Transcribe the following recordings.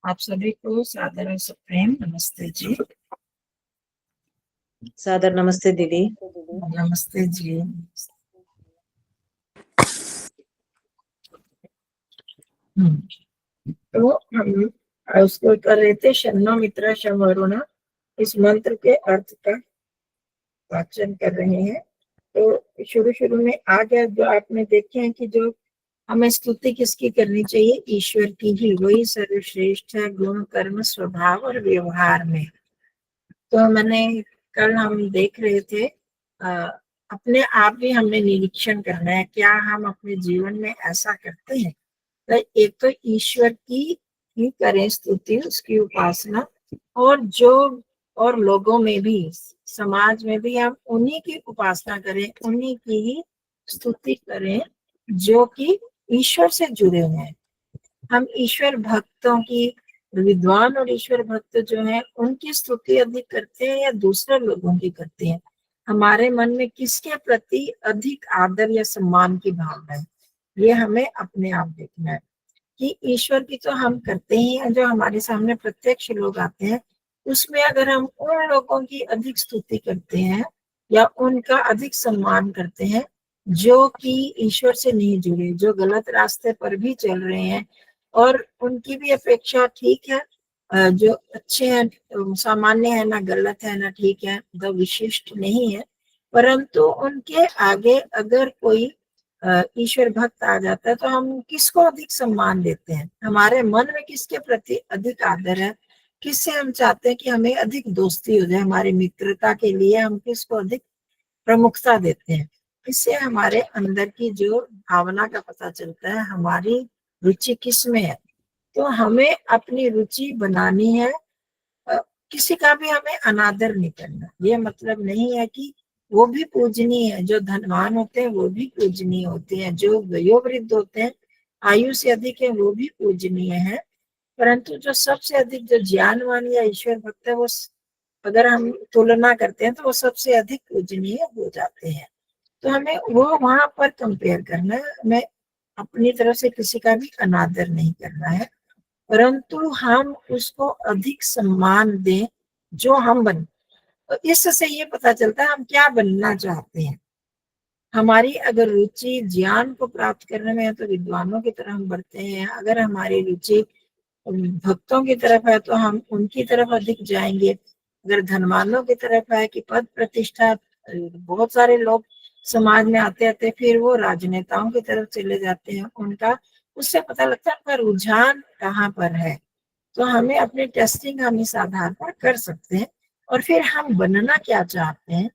आप सभी को सादर और सुप्रेम नमस्ते जी। सादर नमस्ते दीदी। नमस्ते जी। तो हम उसको कर रहे थे शन्नो मित्र शवरुणा, इस मंत्र के अर्थ का वाचन कर रहे हैं। तो शुरू में आ गया जो आपने देखे हैं कि जो हमें स्तुति किसकी करनी चाहिए, ईश्वर की ही। वही सर्वश्रेष्ठ है गुण कर्म स्वभाव और व्यवहार में। तो कल हम देख रहे थे अपने आप भी हमने निरीक्षण करना है, क्या हम अपने जीवन में ऐसा करते हैं। तो एक तो ईश्वर की ही करें स्तुति, उसकी उपासना, और लोगों में भी, समाज में भी हम उन्हीं की उपासना करें, उन्हीं की ही स्तुति करें जो कि ईश्वर से जुड़े हुए हैं। हम ईश्वर भक्तों की, विद्वान और ईश्वर भक्त जो है उनकी स्तुति अधिक करते हैं या दूसरे लोगों की करते हैं। हमारे मन में किसके प्रति अधिक आदर या सम्मान की भावना है, ये हमें अपने आप देखना है। कि ईश्वर की तो हम करते ही हैं, जो हमारे सामने प्रत्यक्ष लोग आते हैं उसमें अगर हम उन लोगों की अधिक स्तुति करते हैं या उनका अधिक सम्मान करते हैं जो कि ईश्वर से नहीं जुड़े, जो गलत रास्ते पर भी चल रहे हैं, और उनकी भी अपेक्षा ठीक है, जो अच्छे हैं, सामान्य है, ना गलत है ना ठीक है, तो विशिष्ट नहीं है, परंतु उनके आगे अगर कोई ईश्वर भक्त आ जाता है तो हम किसको अधिक सम्मान देते हैं, हमारे मन में किसके प्रति अधिक आदर है, किससे हम चाहते हैं कि हमें अधिक दोस्ती हो जाए, हमारी मित्रता के लिए हम किसको अधिक प्रमुखता देते हैं। इससे हमारे अंदर की जो भावना का पता चलता है, हमारी रुचि किस में है। तो हमें अपनी रुचि बनानी है, किसी का भी हमें अनादर नहीं करना। ये मतलब नहीं है कि वो भी पूजनीय है, जो धनवान होते हैं वो भी पूजनीय होते हैं, जो वयोवृद्ध होते हैं, आयु से अधिक है, वो भी पूजनीय है, परंतु जो सबसे अधिक जो ज्ञानवान या ईश्वर भक्त है, वो अगर हम तुलना करते हैं तो वो सबसे अधिक पूजनीय हो जाते हैं। तो हमें वो वहां पर कंपेयर करना है, हमें अपनी तरफ से किसी का भी अनादर नहीं करना है, परंतु हम उसको अधिक सम्मान दें जो हम बन। तो इससे ये पता चलता है हम क्या बनना चाहते हैं। हमारी अगर रुचि ज्ञान को प्राप्त करने में है तो विद्वानों की तरफ हम बढ़ते हैं, अगर हमारी रुचि भक्तों की तरफ है तो हम उनकी तरफ अधिक जाएंगे, अगर धनवानों की तरफ है कि पद प्रतिष्ठा, बहुत सारे लोग समाज में आते आते फिर वो राजनेताओं की तरफ चले जाते हैं, उनका उससे पता लगता है उनका रुझान कहाँ पर है। तो हमें अपनी टेस्टिंग हम इस आधार पर कर सकते हैं, और फिर हम बनना क्या चाहते हैं।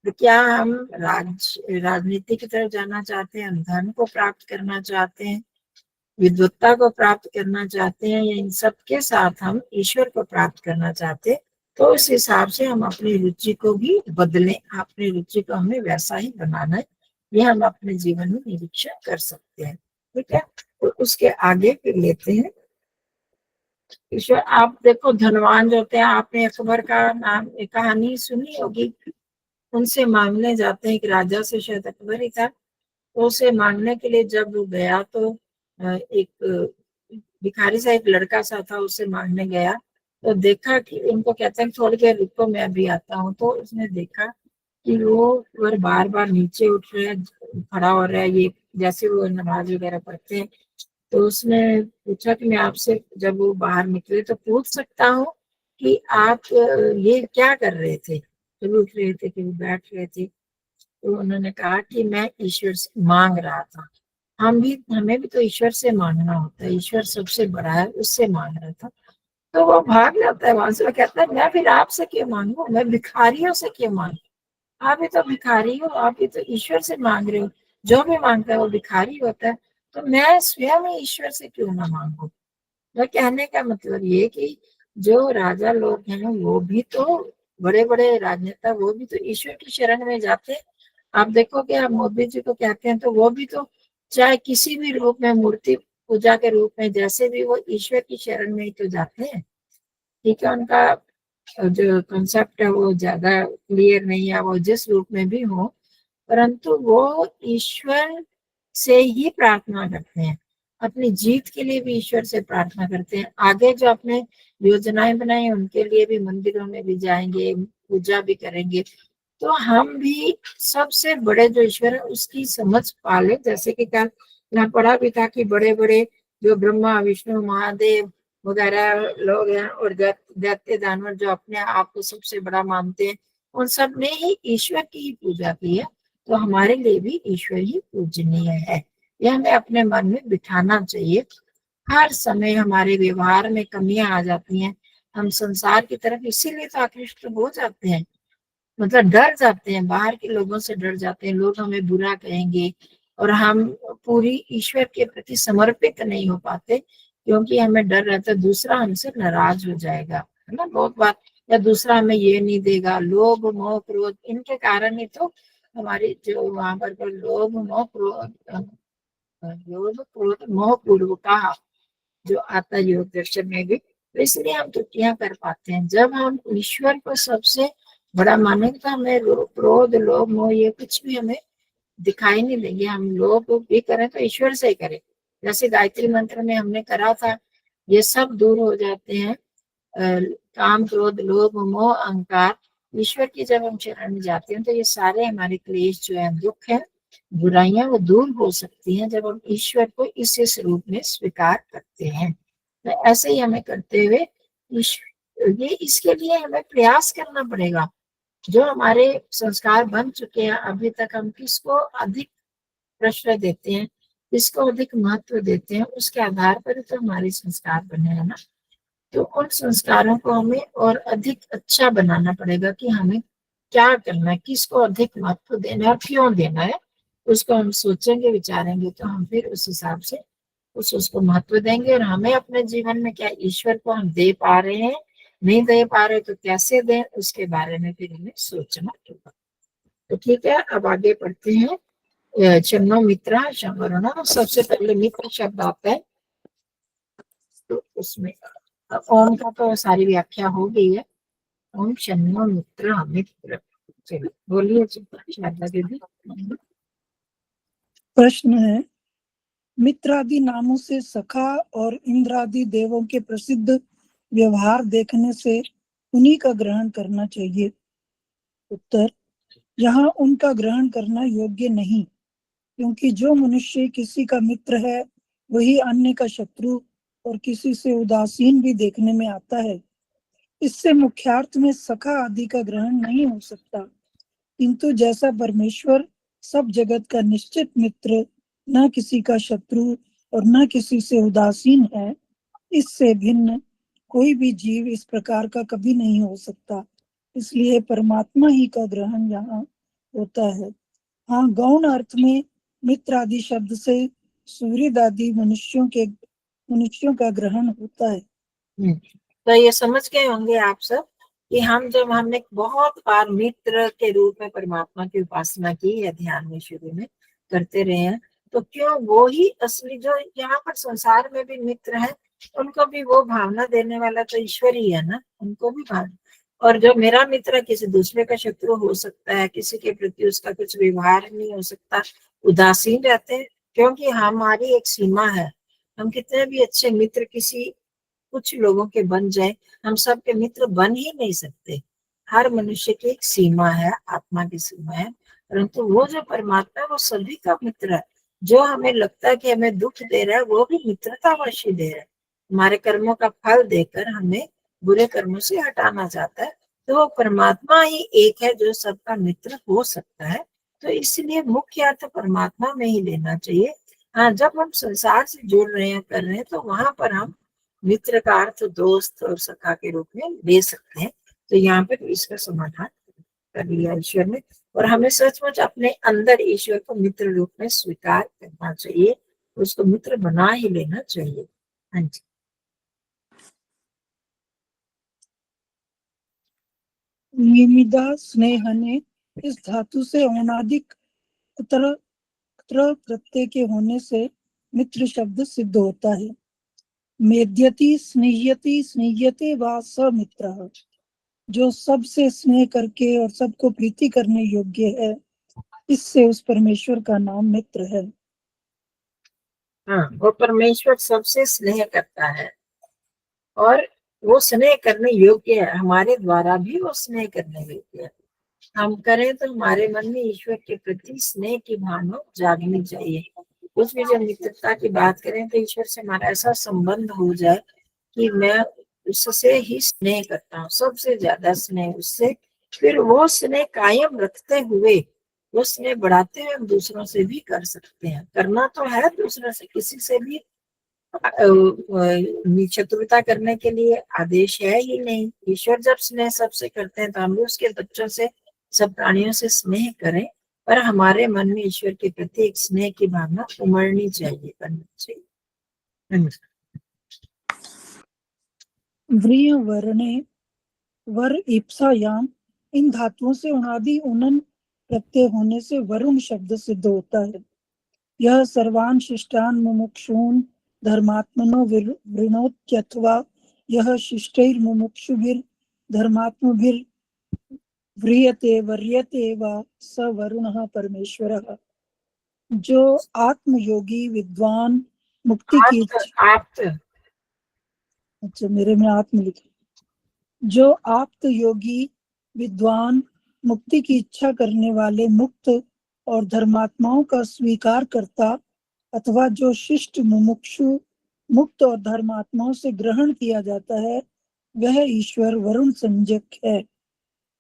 तो क्या हम राजनीति की तरफ जाना चाहते हैं, हम धन को प्राप्त करना चाहते हैं, विद्वत्ता को प्राप्त करना चाहते हैं, या इन सब के साथ हम ईश्वर को प्राप्त करना चाहते हैं। तो उस हिसाब से हम अपनी रुचि को भी बदलें, अपनी रुचि को हमें वैसा ही बनाना है। ये हम अपने जीवन में निरीक्षण कर सकते हैं। ठीक है, तो उसके आगे फिर लेते हैं। ईश्वर, आप देखो धनवान जो होते हैं, आपने अकबर का नाम, एक कहानी सुनी होगी, उनसे मांगने जाते हैं, एक राजा से, शायद अकबर ही था, तो उसे मांगने के लिए जब वो गया तो एक भिखारी सा एक लड़का सा था, उससे मांगने गया तो देखा कि उनको कहते हैं थोड़ी देर रुको मैं अभी आता हूँ। तो उसने देखा कि वो बार बार नीचे उठ रहा है, खड़ा हो रहा है, ये जैसे वो नमाज वगैरह पढ़ते हैं। तो उसने पूछा कि मैं आपसे, जब वो बाहर निकले तो पूछ सकता हूँ कि आप ये क्या कर रहे थे, कभी उठ रहे थे कभी बैठ रहे थे। तो उन्होंने कहा कि मैं ईश्वर से मांग रहा था। हमें भी तो ईश्वर से मांगना होता है, ईश्वर सबसे बड़ा है, उससे मांग रहा था। तो वो भाग जाता है वहां से, वो कहता है मैं फिर आपसे क्यों मांगू, मैं भिखारियों से क्यों मांगू, आप भी तो भिखारी हो, आप भी तो ईश्वर से मांग रहे हो, जो भी मांगता है वो भिखारी होता है, तो मैं स्वयं ईश्वर से क्यों ना मांगू। मैं कहने का मतलब ये कि जो राजा लोग हैं वो भी तो, बड़े बड़े राजनेता, वो भी तो ईश्वर की शरण में जाते हैं। आप देखोगे, आप मोदी जी को कहते हैं तो वो भी तो चाहे किसी भी रूप में, मूर्ति पूजा के रूप में, जैसे भी, वो ईश्वर की शरण में ही तो जाते हैं। ठीक है, उनका जो कंसेप्ट है वो ज्यादा क्लियर नहीं है, वो जिस रूप में भी हो, परंतु वो ईश्वर से ही प्रार्थना करते हैं। अपनी जीत के लिए भी ईश्वर से प्रार्थना करते हैं। आगे जो अपने योजनाएं बनाई उनके लिए भी मंदिरों में भी जाएंगे, पूजा भी करेंगे। तो हम भी सबसे बड़े जो ईश्वर है उसकी समझ पाले। जैसे कि कल यहाँ पढ़ा भी था कि बड़े बड़े जो ब्रह्मा विष्णु महादेव वगैरह लोग हैं और दैत्य दानवर जो अपने आप को सबसे बड़ा मानते हैं, उन सब ने ही ईश्वर की ही पूजा की है। तो हमारे लिए भी ईश्वर ही पूजनीय है, यह हमें अपने मन में बिठाना चाहिए। हर समय हमारे व्यवहार में कमियां आ जाती हैं, हम संसार की तरफ इसीलिए तो आकृष्ट हो जाते हैं, मतलब डर जाते हैं, बाहर के लोगों से डर जाते हैं, लोग हमें बुरा कहेंगे और हम पूरी ईश्वर के प्रति समर्पित नहीं हो पाते, क्योंकि हमें डर रहता है दूसरा हमसे नाराज हो जाएगा, है ना, बहुत बार, या दूसरा हमें ये नहीं देगा। लोभ मोह क्रोध, इनके कारण ही तो हमारी जो वहां पर लोभ मोह क्रोध, लोभ क्रोध मोह पूर्वका जो आता है योग दर्शन में भी, तो इसलिए हम त्रुटियां कर पाते हैं। जब हम ईश्वर को सबसे बड़ा मानेंगे तो हमें क्रोध लोभ मोह ये कुछ भी हमें दिखाई नहीं देंगे। हम लोभ भी करें तो ईश्वर से ही करें, जैसे गायत्री मंत्र में हमने करा था, ये सब दूर हो जाते हैं। काम क्रोध लोभ मोह अहंकार, ईश्वर की जब हम शरण में जाते हैं तो ये सारे हमारे क्लेश जो है, दुख है, बुराइयां, वो दूर हो सकती हैं जब हम ईश्वर को इस स्वरूप में स्वीकार करते हैं। तो ऐसे ही हमें करते हुए ये इसके लिए हमें प्रयास करना पड़ेगा। जो हमारे संस्कार बन चुके हैं, अभी तक हम किसको अधिक प्रश्रय देते हैं, किसको अधिक महत्व देते हैं, उसके आधार पर तो हमारे संस्कार बने हैं ना। तो उन संस्कारों को हमें और अधिक अच्छा बनाना पड़ेगा कि हमें क्या करना है, किसको अधिक महत्व देना है और क्यों देना है, उसको हम सोचेंगे विचारेंगे तो हम फिर उस हिसाब से उसको महत्व देंगे। और हमें अपने जीवन में क्या ईश्वर को हम दे पा रहे हैं, नहीं दे पा रहे तो कैसे दें, उसके बारे में फिर हमें सोचना होगा। तो ठीक है, अब आगे पढ़ते हैं। चन्नो मित्रा शंवरुणा, सबसे पहले मित्र शब्द आता है, तो उसमें ओम का तो सारी व्याख्या हो गई है। ओम शन्नो मित्र मित्र, चलिए बोलिए शारदा दीदी। प्रश्न है, मित्रादि नामों से सखा और इंद्रादि देवों के प्रसिद्ध व्यवहार देखने से उन्हीं का ग्रहण करना चाहिए। उत्तर, यहाँ उनका ग्रहण करना योग्य नहीं, क्योंकि जो मनुष्य किसी का मित्र है वही अन्य का शत्रु और किसी से उदासीन भी देखने में आता है। इससे मुख्यार्थ में सखा आदि का ग्रहण नहीं हो सकता, किंतु जैसा परमेश्वर सब जगत का निश्चित मित्र, न किसी का शत्रु और न किसी से उदासीन है, इससे भिन्न कोई भी जीव इस प्रकार का कभी नहीं हो सकता। इसलिए परमात्मा ही का ग्रहण यहाँ होता है। हाँ, गौण अर्थ में मित्र आदि शब्द से सूर्य आदि मनुष्यों का ग्रहण होता है। तो ये समझ गए होंगे आप सब कि हमने बहुत बार मित्र के रूप में परमात्मा की उपासना की है, ध्यान में शुरू में करते रहे हैं, तो क्यों वो ही असली जो यहाँ पर संसार में भी मित्र है, उनको भी वो भावना देने वाला तो ईश्वर ही है ना, उनको भी भावना। और जो मेरा मित्र किसी दूसरे का शत्रु हो सकता है, किसी के प्रति उसका कुछ व्यवहार नहीं हो सकता, उदासीन रहते हैं, क्योंकि हमारी एक सीमा है। हम कितने भी अच्छे मित्र किसी कुछ लोगों के बन जाए, हम सब के मित्र बन ही नहीं सकते। हर मनुष्य की एक सीमा है, आत्मा की सीमा है, परंतु वो जो परमात्मा है वो सभी का मित्र है। जो हमें लगता है कि हमें दुख दे रहा है वो भी मित्रतावशी दे रहा है, हमारे कर्मों का फल देकर हमें बुरे कर्मों से हटाना चाहता है। तो वो परमात्मा ही एक है जो सबका मित्र हो सकता है। तो इसलिए मुख्य अर्थ परमात्मा में ही लेना चाहिए। हाँ, जब हम संसार से जुड़ रहे हैं, कर रहे हैं, तो वहां पर हम मित्र का अर्थ दोस्त और सखा के रूप में ले सकते हैं। तो यहाँ पर इसका समाधान कर लिया ईश्वर ने, और हमें सचमुच अपने अंदर ईश्वर को मित्र रूप में स्वीकार करना चाहिए, उसको मित्र बना ही लेना चाहिए। हाँ जी। निमिदा स्नेहने, इस धातु से औनादिक प्रत्यय के होने से मित्र शब्द सिद्ध होता है। मेद्यति स्नेह्यति स्नेह्यते वा स मित्रः, जो सबसे स्नेह करके और सबको प्रीति करने योग्य है, इससे उस परमेश्वर का नाम मित्र है। हाँ, वो परमेश्वर सबसे स्नेह करता है और वो स्नेह करने योग्य है, हमारे द्वारा भी वो स्नेह करने योग्य है। हम करें तो हमारे मन में ईश्वर के प्रति स्नेह की भावना जागनी चाहिए। कुछ भी जब मित्रता की बात करें तो ईश्वर से हमारा ऐसा संबंध हो जाए कि मैं उससे ही स्नेह करता हूँ, सबसे ज्यादा स्नेह उससे। फिर वो स्नेह कायम रखते हुए, वो स्नेह बढ़ाते हुए हम दूसरों से भी कर सकते हैं। करना तो है दूसरों से, किसी से भी शत्रुता करने के लिए आदेश है ही नहीं। ईश्वर जब स्नेह सबसे करते हैं तो हम भी उसके बच्चों से, सब प्राणियों से स्नेह करें, पर हमारे मन में ईश्वर के प्रति एक स्नेह की भावना उमड़नी चाहिए, करनी चाहिए। व्रिय वर्णे वर इप्सायाम, इन धातुओं से उणादि उनन प्रत्यय होने से वरुण शब्द सिद्ध होता है। यह सर्वान शिष्टान मुमुक्षून धर्मात्मनो वृणोत्यथवा यह शिष्टैर मुमुक्षुभिर धर्मात्मभिर व्रियते वर्यते व स वरुणः परमेश्वरः। जो आत्मयोगी विद्वान मुक्ति की आप्त अच्छा, मेरे में आत्म लिखा। जो आप्त योगी विद्वान मुक्ति की इच्छा करने वाले मुक्त और धर्मात्माओं का स्वीकार करता अथवा जो शिष्ट मुमुक्षु मुक्त और धर्मात्माओं से ग्रहण किया जाता है, वह ईश्वर वरुण संज्ञक है।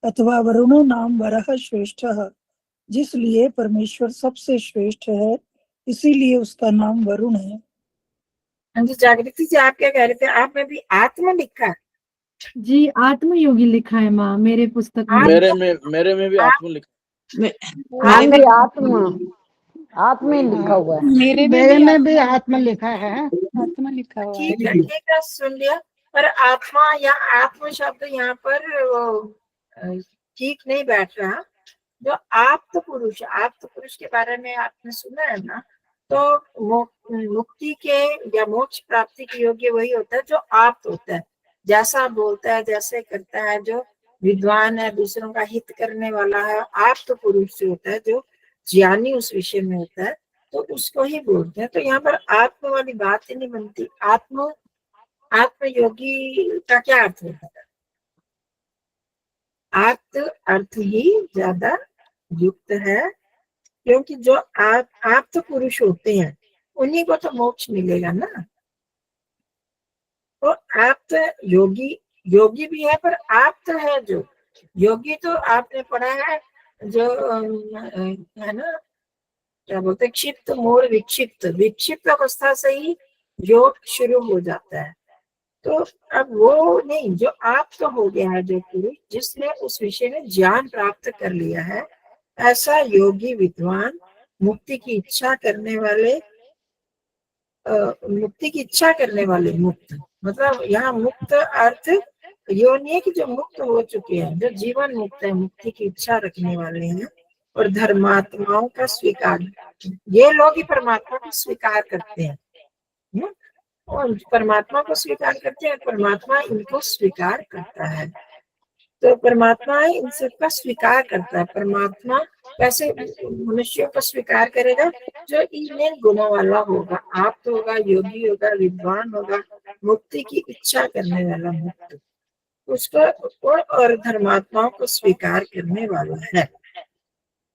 अथवा वरुणो नाम वरः श्रेष्ठः, जिसलिए परमेश्वर सबसे श्रेष्ठ है, इसीलिए उसका नाम वरुण है। हाँ जी, जागृति जी, आप क्या कह रहे थे? आपने भी आत्म लिखा? जी, आत्मयोगी लिखा है माँ मेरे पुस्तक में। मेरे में भी आत्म लिखा। हाँ जी, आत्म ही लिखा हुआ है। मेरे में भी आत्मा लिखा है, आत्मा लिखा हुआ है। ठीक है, सुन लिया। पर आत्मा या आत्म शब्द यहाँ पर ठीक नहीं बैठ रहा। जो आप्त पुरुष के बारे में आपने सुना है ना, तो मुक्ति के या मोक्ष प्राप्ति के योग्य वही होता है जो आप्त होता है, जैसा बोलता है, जैसे करता है, जो विद्वान है, दूसरों का हित करने वाला है। आप्त पुरुष जो होता है, जो ज्ञानी उस विषय में होता है, तो उसको ही बोलते हैं। तो यहाँ पर आत्म वाली बात ही नहीं बनती। आत्मयोगी का क्या अर्थ होता है? आत्म अर्थ ही ज्यादा युक्त है, क्योंकि जो आप्त पुरुष होते हैं उन्हीं को तो मोक्ष मिलेगा ना। तो आप्त योगी भी है, पर आप्त है जो योगी। तो आपने पढ़ा है जो है ना, क्या बोलते, क्षिप्त मूल विक्षिप्त अवस्था से ही योग शुरू हो जाता है। तो अब वो नहीं, जो आप तो हो गया है, जो पुरुष जिसने उस विषय में ज्ञान प्राप्त कर लिया है, ऐसा योगी विद्वान मुक्ति की इच्छा करने वाले मुक्त, मतलब यहाँ मुक्त अर्थ यो नहीं है कि जो मुक्त हो चुके हैं, जो जीवन मुक्त है, मुक्ति की इच्छा रखने वाले हैं, और धर्मात्माओं का स्वीकार, ये लोग ही परमात्मा को स्वीकार करते हैं, और परमात्मा को स्वीकार करते हैं, परमात्मा इनको स्वीकार करता है। तो परमात्मा इन सबका स्वीकार करता है। परमात्मा कैसे मनुष्यों को स्वीकार करेगा? जो इन गुणों वाला होगा, आप्त होगा, योगी होगा, विद्वान होगा, मुक्ति की इच्छा करने वाला मुक्त, उसको और धर्मात्माओं को स्वीकार करने वाला है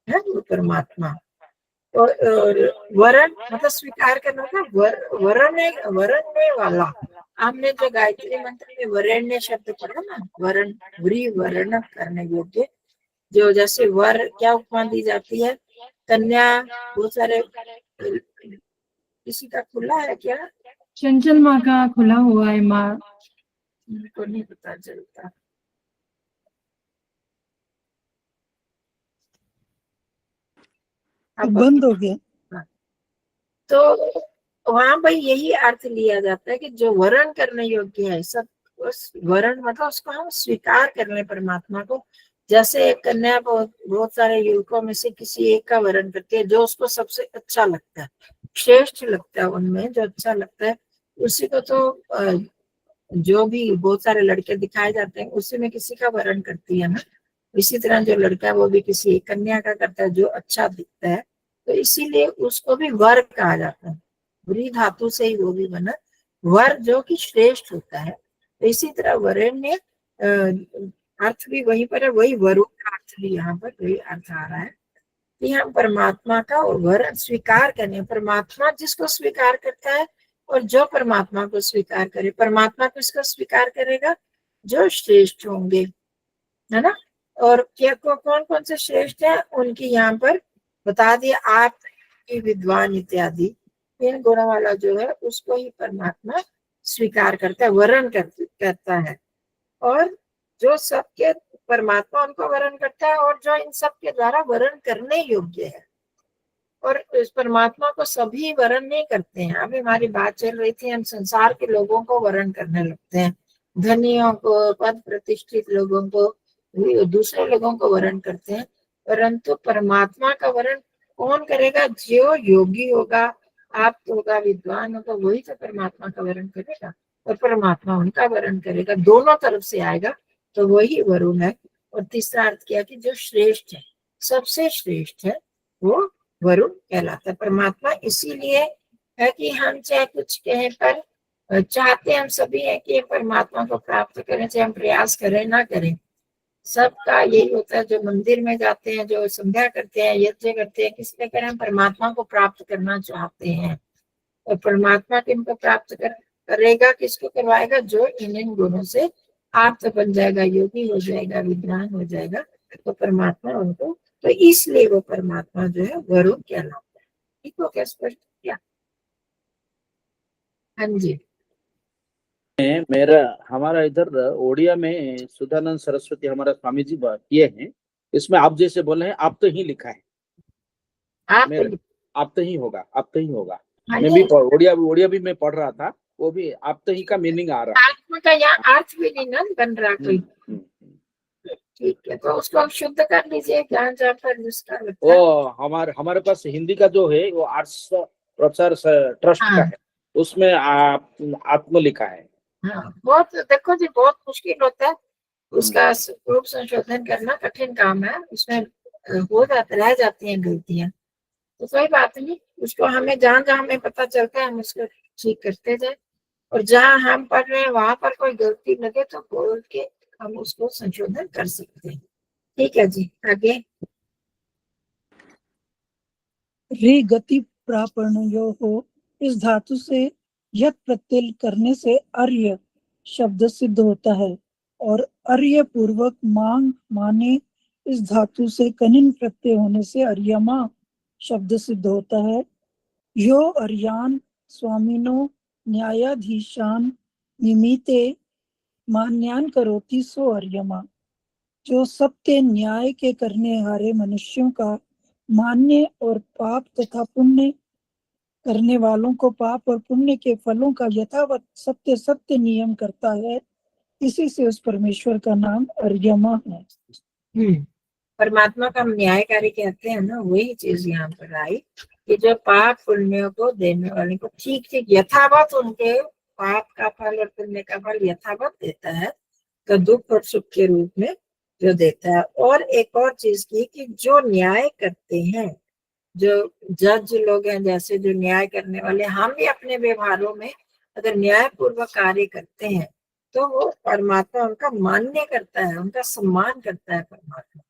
वो परमात्मा। और वरण मतलब स्वीकार करना था, वरणने वाला। हमने जो गायत्री मंत्र में वरेण्य शब्द पढ़ा ना, वरण, वर्ण करने योग्य, जो जैसे वर क्या उपमा दी जाती है, कन्या, बहुत सारे, किसी का खुला है क्या? चंचल माँ का खुला हुआ है माँ, को नहीं पता चलता। बंद हो गया। तो वहां भाई यही अर्थ लिया जाता है कि जो वरण करने योग्य है, सब वरण मतलब उसको हम स्वीकार कर लें परमात्मा को। जैसे एक कन्या बहुत सारे युवकों में से किसी एक का वरण करती है, जो उसको सबसे अच्छा लगता है, श्रेष्ठ लगता है, उनमें जो अच्छा लगता है उसी को, तो जो भी बहुत सारे लड़के दिखाए जाते हैं उसी में किसी का वरण करती है ना। इसी तरह जो लड़का है वो भी किसी एक कन्या का करता है जो अच्छा दिखता है, तो इसीलिए उसको भी वर कहा जाता है। व्री धातु से ही वो भी बना, वर जो कि श्रेष्ठ होता है। तो इसी तरह वरेण्य अर्थ भी वहीं पर है, वही वरुण का अर्थ भी यहाँ पर वही अर्थ आ रहा है कि हम परमात्मा का वरण स्वीकार करें। परमात्मा जिसको स्वीकार करता है और जो परमात्मा को स्वीकार करे, परमात्मा किसको स्वीकार करेगा? जो श्रेष्ठ होंगे, है ना। और क्या कौन कौन से श्रेष्ठ है उनकी यहाँ पर बता दिया, आप विद्वान इत्यादि, इन गुणों वाला जो है उसको ही परमात्मा स्वीकार करता है, वरण करता है। और जो सबके परमात्मा उनको वरण करता है और जो इन सब के द्वारा वरण करने योग्य है। और इस परमात्मा को सभी वरण नहीं करते हैं। अभी हमारी बात चल रही थी, हम संसार के लोगों को वरण करने लगते हैं, धनियों को, पद प्रतिष्ठित लोगों को, दूसरे लोगों को वरण करते हैं। परंतु परमात्मा का वरण कौन करेगा? जो योगी होगा, आप होगा, विद्वान होगा, वही तो परमात्मा का वरण करेगा और परमात्मा उनका वरण करेगा। दोनों तरफ से आएगा तो वही वरुण है। और तीसरा अर्थ किया कि जो श्रेष्ठ है, सबसे श्रेष्ठ है, वो वरुण कहलाता है। परमात्मा इसीलिए है कि हम चाहे कुछ कहें, पर चाहते हम सभी हैं कि परमात्मा को प्राप्त करें, चाहे हम प्रयास करें ना करें। सबका यही होता है, जो मंदिर में जाते हैं, जो संध्या करते हैं, यज्ञ करते हैं, किस लिए करें? हम परमात्मा को प्राप्त करना चाहते हैं। और परमात्मा किनको प्राप्त करेगा, किसको करवाएगा? जो इन गुणों से आप तो बन जाएगा, योगी हो जाएगा, विद्वान हो जाएगा, तो परमात्मा उनको, तो इसलिए वो परमात्मा जो है वरुण कहलाता है। ठीक हो क्या? स्पष्ट किया? हाँ जी। मेरा हमारा इधर ओडिया में सुधानंद सरस्वती हमारा स्वामी जी किए हैं, इसमें आप जैसे बोले हैं आप तो ही लिखा है, आप तो ही होगा, आप तो ही होगा। मैं भी ओडिया भी मैं पढ़ रहा था, वो भी आप तो ही का मीनिंग आ रहा है। आत्मा का यहाँ अर्थ भी नहीं ना बन रहा कोई। ठीक है, तो उसको शुद्ध कर लीजिए जहाँ जहाँ पर जिसका वो हमारे पास हिंदी का जो है वो आर्ट्स प्रचार ट्रस्ट का है, उसमें आत्म लिखा है। हाँ, बहुत देखो जी, बहुत मुश्किल होता है उसका रूप संशोधन करना, कठिन काम है। उसमें हो जाता, रह जाती हैं गलतियां, तो कोई बात नहीं। उसको हमें जहाँ जहाँ हमें पता चलता है हम उसको ठीक करते जाए, और जहाँ हम पढ़ रहे हैं वहां पर कोई गलती लगे तो बोल के हम उसको संशोधन कर सकते हैं। ठीक है जी, आगे। रे गति प्रापणयो हो, इस धातु से यत प्रत्यय करने से अर्य शब्द सिद्ध होता है, और अर्य पूर्वक मांग माने इस धातु से कनिन प्रत्यय होने से अर्यमा शब्द सिद्ध होता है। यो अर्यान स्वामिनो न्यायाधीशान निमिते मान्यान करोति सो अर्यमा। जो सबके न्याय के करने हारे मनुष्यों का मान्य और पाप तथा पुण्य करने वालों को पाप और पुण्य के फलों का यथावत सत्य सत्य नियम करता है, इसी से उस परमेश्वर का नाम अर्यमा है। परमात्मा का हम न्यायकारी कहते हैं ना, वही चीज यहाँ पर आई कि जो पाप पुण्य को देने वाले को ठीक ठीक यथावत उनके पाप का फल और पुण्य का फल यथावत देता है, तो दुख और सुख के रूप में जो देता है। और एक और चीज की कि जो न्याय करते हैं, जो जज लोग हैं, जैसे जो न्याय करने वाले, हम भी अपने व्यवहारों में अगर न्यायपूर्वक कार्य करते हैं तो वो परमात्मा उनका मान्य करता है, उनका सम्मान करता है परमात्मा।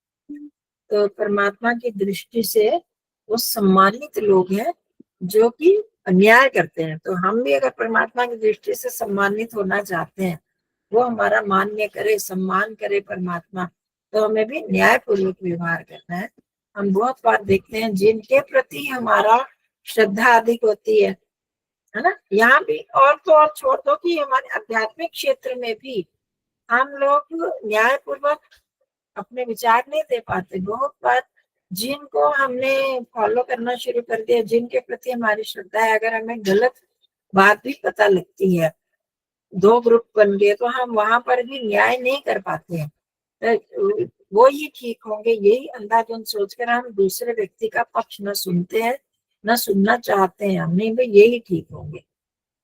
तो परमात्मा की दृष्टि से वो सम्मानित लोग हैं जो कि न्याय करते हैं। तो हम भी अगर परमात्मा की दृष्टि से सम्मानित होना चाहते हैं, वो हमारा मान्य करे, सम्मान करे परमात्मा, तो हमें भी न्यायपूर्वक व्यवहार करना है। हम बहुत बार देखते हैं जिनके प्रति हमारा श्रद्धा अधिक होती है ना, यहाँ भी, और तो और छोड़ दो कि हमारे आध्यात्मिक क्षेत्र में भी हम लोग न्यायपूर्वक अपने विचार नहीं दे पाते। बहुत बार जिनको हमने फॉलो करना शुरू कर दिया, जिनके प्रति हमारी श्रद्धा है, अगर हमें गलत बात भी पता लगती है, दो ग्रुप बन गए, तो हम वहां पर भी न्याय नहीं कर पाते हैं। तो वो ही ठीक होंगे, यही अंधाधुंध सोचकर हम दूसरे व्यक्ति का पक्ष न सुनते हैं, न सुनना चाहते हैं। हम नहीं भाई यही ठीक होंगे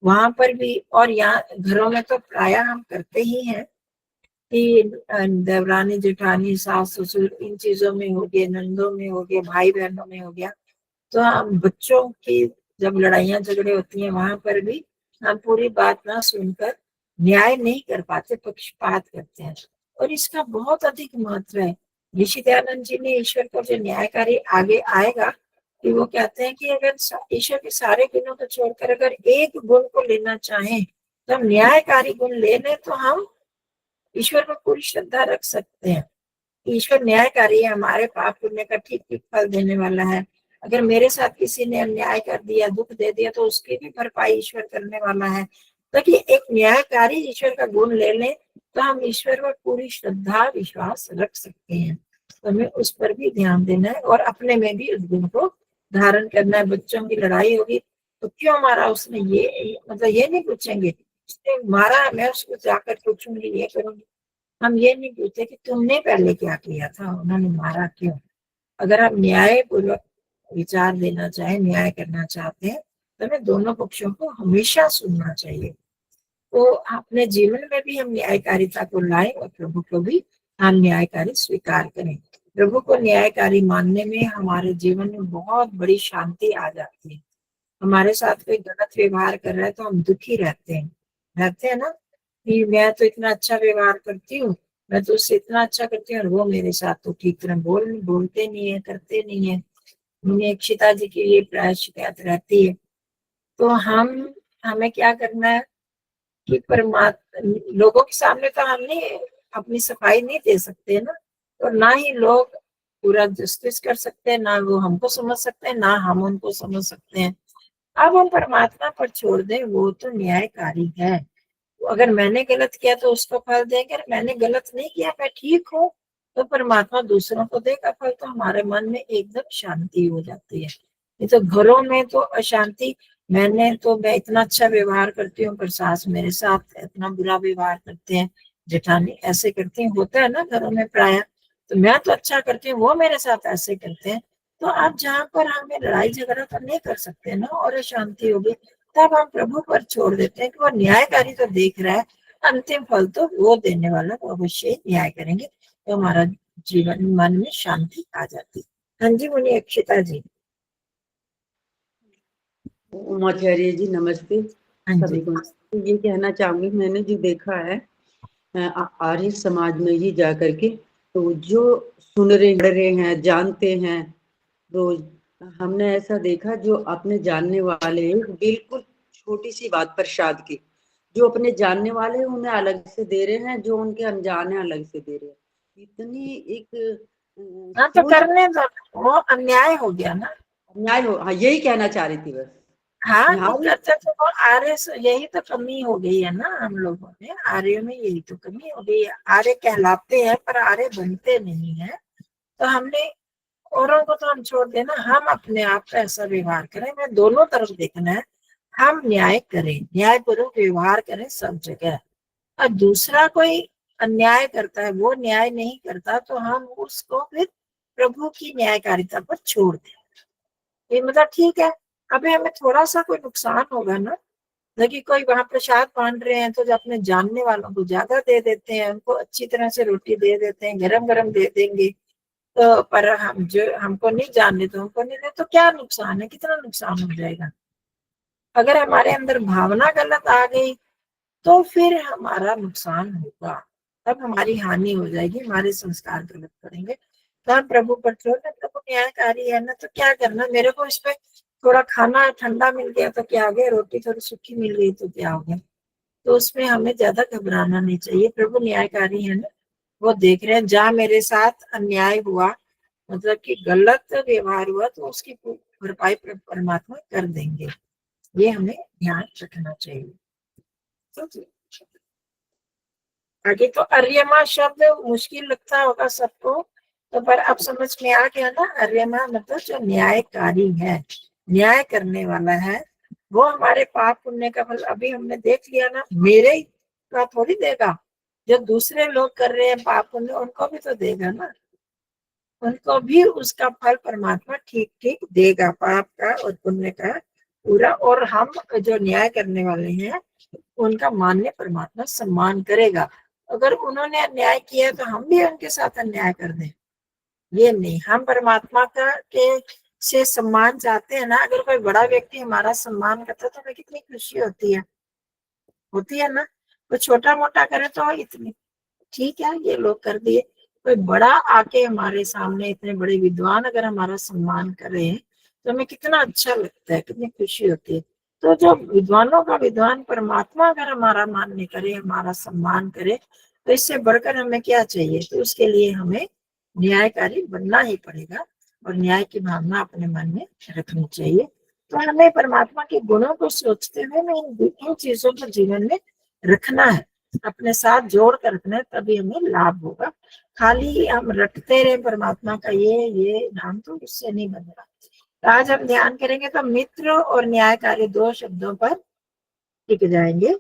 वहां पर भी। और यहाँ घरों में तो प्राय हम करते ही हैं कि देवरानी जेठानी सास ससुर इन चीजों में हो गए, नंदों में हो गया, भाई बहनों में हो गया, तो हम बच्चों की जब लड़ाइयाँ झगड़े होती हैं वहां पर भी हम पूरी बात ना सुनकर न्याय नहीं कर पाते, पक्षपात करते हैं, और इसका बहुत अधिक महत्व है। ऋषि दयानंद जी ने ईश्वर को जो न्यायकारी आगे आएगा कि वो कहते हैं कि अगर ईश्वर के सारे गुणों को छोड़कर अगर एक गुण को लेना चाहें तो हम न्यायकारी गुण ले लें तो हम ईश्वर पर पूरी श्रद्धा रख सकते हैं। ईश्वर न्यायकारी है, हमारे पाप पुण्य का ठीक ठीक फल देने वाला है। अगर मेरे साथ किसी ने अन्याय कर दिया, दुख दे दिया, तो उसकी भी भरपाई ईश्वर करने वाला है। ताकि एक न्यायकारी ईश्वर का गुण ले लें तो हम ईश्वर पर पूरी श्रद्धा विश्वास रख सकते हैं। तो हमें उस पर भी ध्यान देना है और अपने में भी उस गुण को धारण करना है। बच्चों की लड़ाई होगी तो क्यों मारा उसने, ये मतलब ये नहीं पूछेंगे उसने मारा, मैं उसको जाकर पूछूंगी, ये करूंगी। हम ये नहीं पूछते कि तुमने पहले क्या किया था, उन्होंने मारा क्यों। अगर हम न्यायपूर्वक विचार देना चाहें, न्याय करना चाहते हैं, तो हमें दोनों पक्षों को हमेशा सुनना चाहिए। तो अपने जीवन में भी हम न्यायकारिता को लाएं और प्रभु को भी हम न्यायकारी स्वीकार करें। प्रभु को न्यायकारी मानने में हमारे जीवन में बहुत बड़ी शांति आ जाती है। हमारे साथ कोई गलत व्यवहार कर रहा है तो हम दुखी रहते हैं ना, कि मैं तो इतना अच्छा व्यवहार करती हूँ, मैं तो उससे इतना अच्छा करती हूँ और वो मेरे साथ तो ठीक तरह बोलते नहीं है, करते नहीं है। मुझे इक्षिता जी की ये प्राय शिकायत रहती है। तो हमें क्या करना है कि परमात्मा लोगों के सामने तो हम नहीं अपनी सफाई नहीं दे सकते ना, और ना ही लोग पूरा जस्टिस कर सकते हैं, ना वो हमको समझ सकते हैं, ना हम उनको समझ सकते हैं। अब हम परमात्मा पर छोड़ दें, वो तो न्यायकारी है। अगर मैंने गलत किया तो उसको फल देंगे, अगर मैंने गलत नहीं किया, मैं ठीक हूँ, तो परमात्मा दूसरों को देगा फल। तो हमारे मन में एकदम शांति हो जाती है। नहीं तो घरों में तो अशांति, मैं इतना अच्छा व्यवहार करती हूँ पर सास मेरे साथ इतना बुरा व्यवहार करते हैं, जेठानी ऐसे करती है, होता है ना घरों में प्राय। तो मैं तो अच्छा करती हूँ, वो मेरे साथ ऐसे करते हैं। तो आप जहाँ पर हमें लड़ाई झगड़ा तो नहीं कर सकते ना, और अशांति होगी, तब हम प्रभु पर छोड़ देते हैं कि वो न्यायकारी तो देख रहा है, अंतिम फल तो वो देने वाला, वो अवश्य न्याय करेंगे। तो हमारा जीवन मन में शांति आ जाती। हाँ जी, मुनि अक्षिता जी। उमाचार्य जी नमस्ते हाँ सभी जी। को। ये कहना चाहूंगी, मैंने जो देखा है आर्य समाज में ही जाकर के, तो जो सुन रहे हैं, जानते हैं रोज, हमने ऐसा देखा जो अपने जानने वाले बिल्कुल छोटी सी बात पर शाद की, जो अपने जानने वाले हैं उन्हें अलग से दे रहे हैं, जो उनके अनजाने अलग से दे रहे हैं। इतनी एक हाँ तो करने दो, वो अन्याय हो गया ना। न्याय हो, हाँ यही कहना चाह रही थी बस। हाँ यहाँ नहीं करते तो वो आर्य यही तो कमी हो गई है ना, हम लोगों में आर्य में यही तो कमी हो गई है। आर्य कहलाते हैं पर आर्य बनते नहीं है। तो हमने औरों को तो हम छोड़ देना, हम अपने आप का ऐसा व्यवहार करें। हमें दोनों तरफ देखना है, हम न्याय करें, न्यायपूर्वक व्यवहार करें सब जगह। और दूसरा कोई अन्याय करता है, वो न्याय नहीं करता, तो हम उसको फिर प्रभु की न्यायकारिता पर छोड़ दें। ये मतलब ठीक है, अभी हमें थोड़ा सा कोई नुकसान होगा ना, देखिए कोई वहां प्रसाद बांट रहे हैं तो जो अपने जानने वालों को ज्यादा दे देते हैं, उनको अच्छी तरह से रोटी दे देते हैं, गरम गरम दे देंगे। तो पर हम जो हमको नहीं जानने तो हमको नहीं दे, तो क्या नुकसान है, कितना नुकसान हो जाएगा। अगर हमारे अंदर भावना गलत आ गई तो फिर हमारा नुकसान होगा, तब हमारी हानि हो जाएगी, हमारे संस्कार गलत करेंगे। तो हम प्रभु पर छोड़, प्रभु न्यायकारी है ना, तो क्या करना, मेरे को इसमें थोड़ा खाना ठंडा मिल गया तो क्या हो गया, रोटी थोड़ी सूखी मिल गई तो क्या हो गया। तो उसमें हमें ज्यादा घबराना नहीं चाहिए, प्रभु न्यायकारी है ना, वो देख रहे हैं। जहाँ मेरे साथ अन्याय हुआ, मतलब कि गलत व्यवहार हुआ, तो उसकी भरपाई परमात्मा कर देंगे। ये हमें ध्यान रखना चाहिए। आगे तो अर्यमा शब्द मुश्किल लगता होगा सबको, तो पर अब समझ में आ गया ना, अर्यमा मतलब जो न्यायकारी है, न्याय करने वाला है, वो हमारे पाप पुण्य का फल अभी हमने देख लिया ना, मेरे का थोड़ी देगा, जो दूसरे लोग कर रहे हैं पाप पुण्य उनको भी तो देगा ना, उनको भी उसका फल परमात्मा ठीक ठीक देगा, पाप का और पुण्य का पूरा। और हम जो न्याय करने वाले हैं उनका मान्य परमात्मा सम्मान करेगा। अगर उन्होंने अन्याय किया तो हम भी उनके साथ अन्याय कर दें, ये नहीं। हम परमात्मा का के से सम्मान चाहते हैं ना, अगर कोई बड़ा व्यक्ति हमारा सम्मान करता है तो हमें कितनी खुशी होती है ना। कोई छोटा मोटा करे तो इतनी ठीक है, ये लोग कर दिए। कोई बड़ा आके हमारे सामने, इतने बड़े विद्वान अगर हमारा सम्मान कर रहे हैं तो हमें कितना अच्छा लगता है, कितनी खुशी होती है। तो जो विद्वानों का विद्वान परमात्मा अगर हमारा मान्य करे, हमारा सम्मान करे, तो इससे बढ़कर हमें क्या चाहिए। तो उसके लिए हमें न्यायकारी बनना ही पड़ेगा और न्याय की भावना अपने मन में रखनी चाहिए। तो हमें परमात्मा के गुणों को सोचते हुए हमें इन चीजों को जीवन में रखना है, अपने साथ जोड़ कर रखना है, तभी हमें लाभ होगा। खाली हम रटते रहे परमात्मा का ये नाम, तो उससे नहीं बन रहा। तो आज हम ध्यान करेंगे तो मित्र और न्यायकारी 2 शब्दों पर टिक जाएंगे।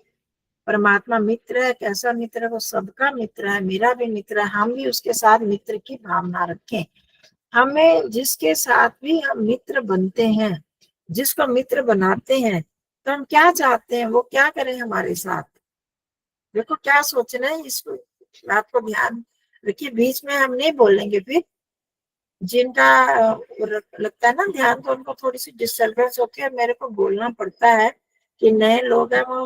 परमात्मा मित्र है, कैसा मित्र है, वो सबका मित्र है, मेरा भी मित्र है। हम भी उसके साथ मित्र की भावना रखें। हमें जिसके साथ भी हम मित्र बनते हैं, जिसको मित्र बनाते हैं, तो हम क्या चाहते हैं, वो क्या करें हमारे साथ। देखो क्या सोचना है, इसको बात को ध्यान रखिए। बीच में हम नहीं बोलेंगे, फिर जिनका लगता है ना ध्यान, तो उनको थोड़ी सी डिस्टर्बेंस होती है, मेरे को बोलना पड़ता है कि नए लोग हैं वो